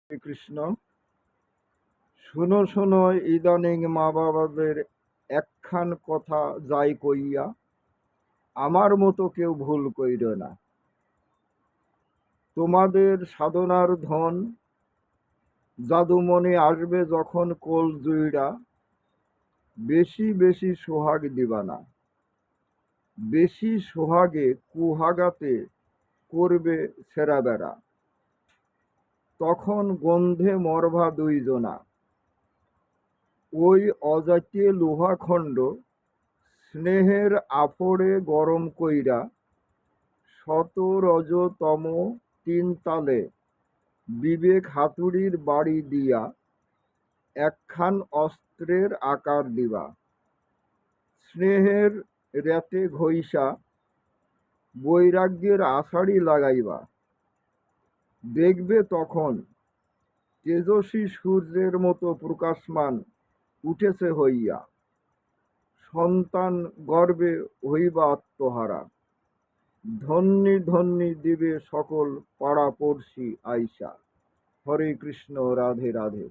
কৃষ্ণ। শুনো শুনো ইদানিং মা বাবাদের একখান কথা যাই কইয়া, আমার মতো কেউ ভুল কইর না। তোমাদের সাধনার ধন জাদুমণি আসবে যখন কোল জুইড়া, বেশি বেশি সোহাগ দিবা না। বেশি সোহাগে কুহাগাতে করবে ছেঁড়া বেড়া, তখন গন্ধে মরভা দুইজনা। ওই অজাতীয় লোহাখণ্ড স্নেহের আফড়ে গরম কইরা, শত রজতম তিন তালে বিবেক হাতুড়ির বাড়ি দিয়া একখান অস্ত্রের আকার দিবা। স্নেহের রেতে ঘইসা বৈরাগ্যের আষাঢ়ি লাগাইবা। দেখবে তখন তেজস্বী সূর্যের মতো প্রকাশমান উঠেছে হইয়া, সন্তান গর্বে হইবা আত্মহারা। ধন্যী ধন্যী দিবে সকল পাড়া পড়শি আইসা। হরে কৃষ্ণ, রাধে রাধে।